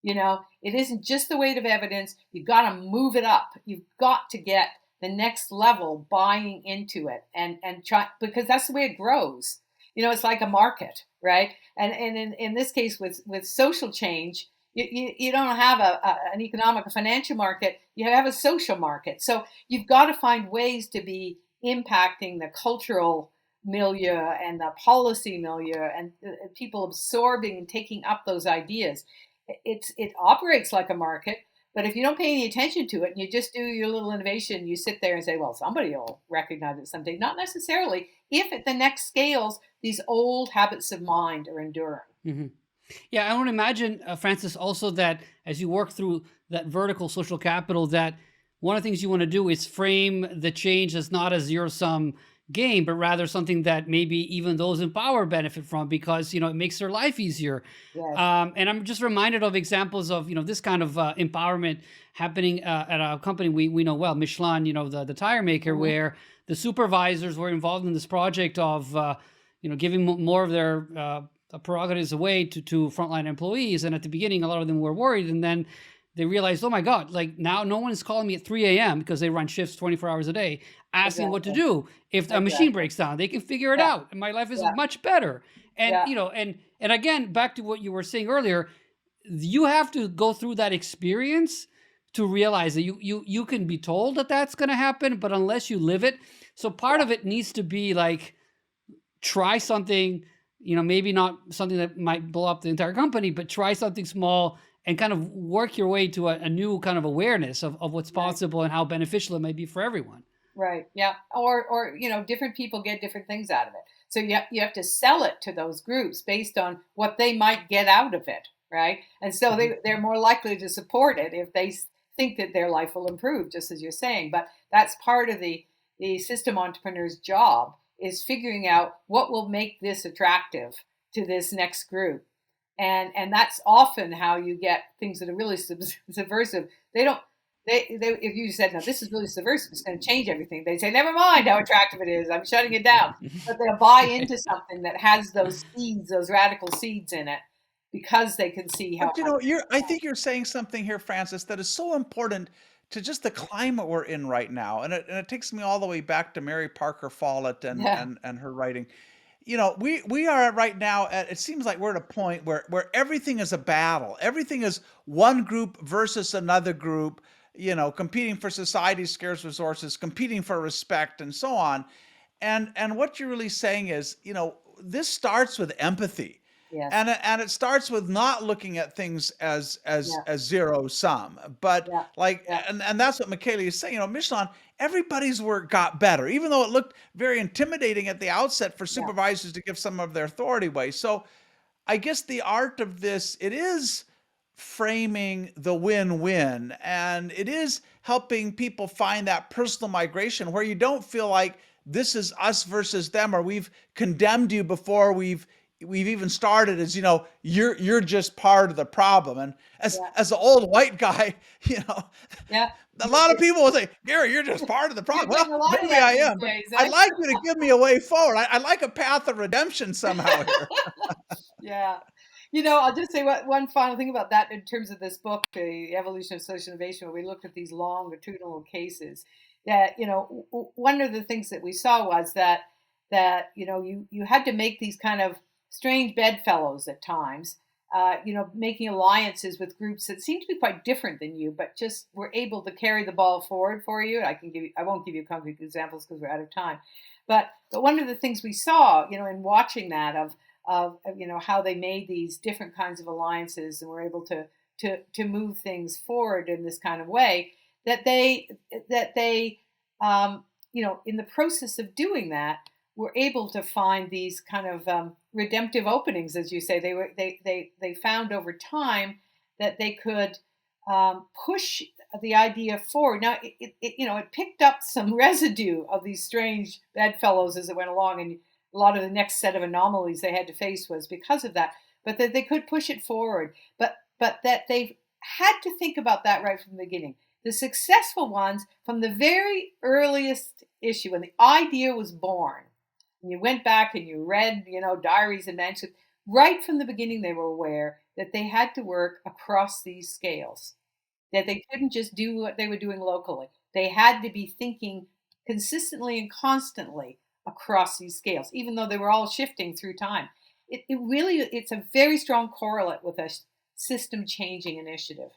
It isn't just the weight of evidence. You've got to move it up. You've got to get the next level buying into it and try, because that's the way it grows. It's like a market, right? And in this case with social change, you don't have an economic, a financial market. You have a social market. So you've got to find ways to be impacting the cultural milieu and the policy milieu and people absorbing and taking up those ideas. It operates like a market, but if you don't pay any attention to it and you just do your little innovation, you sit there and say, well, somebody will recognize it someday. Not necessarily. If at the next scales, these old habits of mind are enduring. Hmm. Yeah, I want to imagine, Francis, also that as you work through that vertical social capital, that one of the things you want to do is frame the change as not a zero sum game, but rather something that maybe even those in power benefit from, because it makes their life easier. Yes. And I'm just reminded of examples of this kind of empowerment happening at a company we know well, Michelin, the tire maker, Mhm. where the supervisors were involved in this project of giving more of their prerogatives away to frontline employees. And at the beginning, a lot of them were worried, and then they realized, oh my God, like now no one is calling me at 3 a.m. because they run shifts 24 hours a day, asking what to Exactly. do. If a machine Exactly. breaks down, they can figure it Yeah. out. And my life is Yeah. much better. And, Yeah. and again, back to what you were saying earlier, you have to go through that experience to realize that you can be told that that's going to happen, but unless you live it. So part Yeah. of it needs to be like, try something, maybe not something that might blow up the entire company, but try something small and kind of work your way to a new kind of awareness of what's Right. possible and how beneficial it may be for everyone. Right. Yeah. Or different people get different things out of it. So you have to sell it to those groups based on what they might get out of it, right? And so Mhm. they're more likely to support it if they think that their life will improve, just as you're saying. But that's part of the system entrepreneur's job, is figuring out what will make this attractive to this next group. And that's often how you get things that are really subversive. They don't they if you said, no, this is really subversive, it's going to change everything, they'd say, never mind how attractive it is, I'm shutting it down. But they'll buy into something that has those seeds, those radical seeds in it, because they can see how But it might I think you're saying something here, Francis, that is so important to just the climate we're in right now. And it takes me all the way back to Mary Parker Follett and yeah, and her writing. We are right now at, it seems like we're at a point where everything is a battle. Everything is one group versus another group, competing for society's scarce resources, competing for respect and so on. And what you're really saying is, this starts with empathy. yes, And it starts with not looking at things as yeah, zero sum, but yeah, like, yeah, and that's what Michele is saying. Michelin, everybody's work got better, even though it looked very intimidating at the outset for yeah, supervisors to give some of their authority away. So I guess the art of this, it is framing the win-win, and it is helping people find that personal migration where you don't feel like this is us versus them, or we've condemned you before we've even started, as you're just part of the problem. And yeah, as the old white guy, you know yeah. a lot of people will say, Gary, you're just part of the You're problem. getting Well, a lot of maybe that I these am, but days, I'd eh? like you to give me a way forward. I'd like a path of redemption somehow here. Yeah. I'll just say one final thing about that in terms of this book, The Evolution of Social Innovation, where we looked at these longitudinal cases. That, one of the things that we saw was that you had to make these kind of strange bedfellows at times, making alliances with groups that seemed to be quite different than you, but just were able to carry the ball forward for you. I won't give you concrete examples because we're out of time. But one of the things we saw, in watching that of how they made these different kinds of alliances and were able to move things forward in this kind of way, that they in the process of doing that, were able to find these kind of redemptive openings, as you say. They found over time that they could push the idea forward. Now it picked up some residue of these strange bedfellows as it went along, and a lot of the next set of anomalies they had to face was because of that. But that they could push it forward, but that they've had to think about that right from the beginning. The successful ones, from the very earliest issue, when the idea was born, and you went back and you read, diaries and manuscripts, right from the beginning, they were aware that they had to work across these scales, that they couldn't just do what they were doing locally. They had to be thinking consistently and constantly across these scales, even though they were all shifting through time. It's a very strong correlate with a system changing initiative.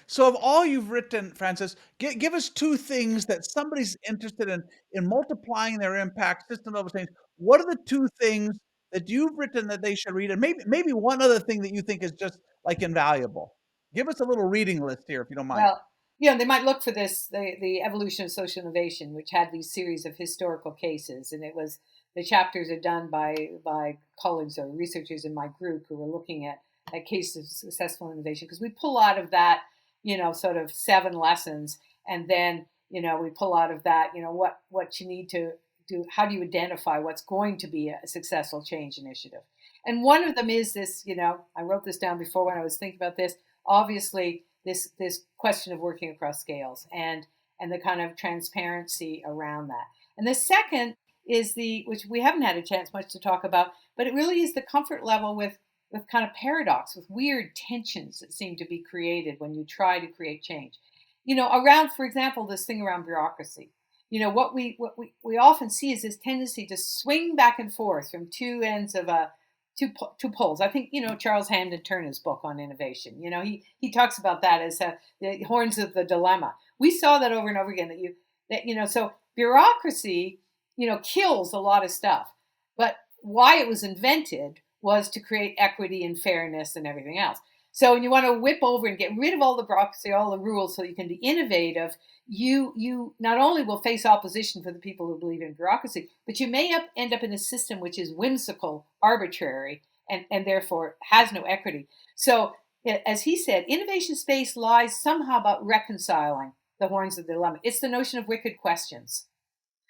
So, of all you've written, Francis, give us two things that somebody's interested in multiplying their impact, system level change. What are the two things that you've written that they should read, and maybe one other thing that you think is just like invaluable? Give us a little reading list here, if you don't mind. Well, they might look for this, the evolution of social innovation, which had these series of historical cases, and the chapters are done by colleagues or researchers in my group who were looking at cases of successful innovation, because we pull out of that, sort of 7 lessons, and then we pull out of that, what you need to do. How do you identify what's going to be a successful change initiative? And one of them is this. I wrote this down before when I was thinking about this. Obviously, this question of working across scales and the kind of transparency around that. And the second is which we haven't had a chance much to talk about, but it really is the comfort level with kind of paradox, with weird tensions that seem to be created when you try to create change. Around, for example, this thing around bureaucracy. What we often see is this tendency to swing back and forth from two ends of two poles. I think Charles Hamden Turner's book on innovation. He talks about that as the horns of the dilemma. We saw that over and over again. So bureaucracy kills a lot of stuff, but why it was invented was to create equity and fairness and everything else. So when you want to whip over and get rid of all the bureaucracy, all the rules, so you can be innovative, you not only will face opposition for the people who believe in bureaucracy, but you may end up in a system which is whimsical, arbitrary, and therefore has no equity. So as he said, innovation space lies somehow about reconciling the horns of the dilemma. It's the notion of wicked questions.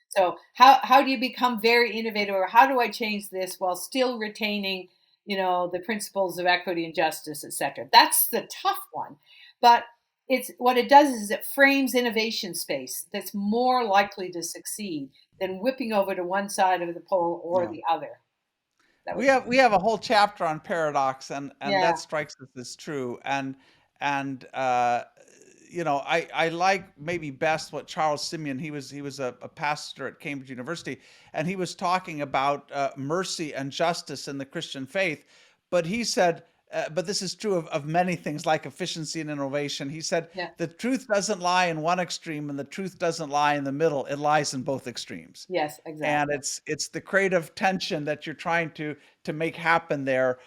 So how do you become very innovative, or how do I change this while still retaining, the principles of equity and justice, et cetera? That's the tough one. But what it does is it frames innovation space that's more likely to succeed than whipping over to one side of the pole or the other. We have a whole chapter on paradox, and Yeah. that strikes us as true. And I like maybe best what Charles Simeon, he was a pastor at Cambridge University, and he was talking about mercy and justice in the Christian faith. But he said, but this is true of many things like efficiency and innovation. He said, Yeah. the truth doesn't lie in one extreme, and the truth doesn't lie in the middle. It lies in both extremes. Yes, exactly. And it's the creative tension that you're trying to make happen there.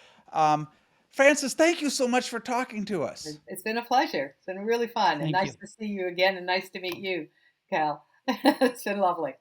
Francis, thank you so much for talking to us. It's been a pleasure. It's been really fun, and Thank nice you. to see you again, and nice to meet you, Cal. It's been lovely.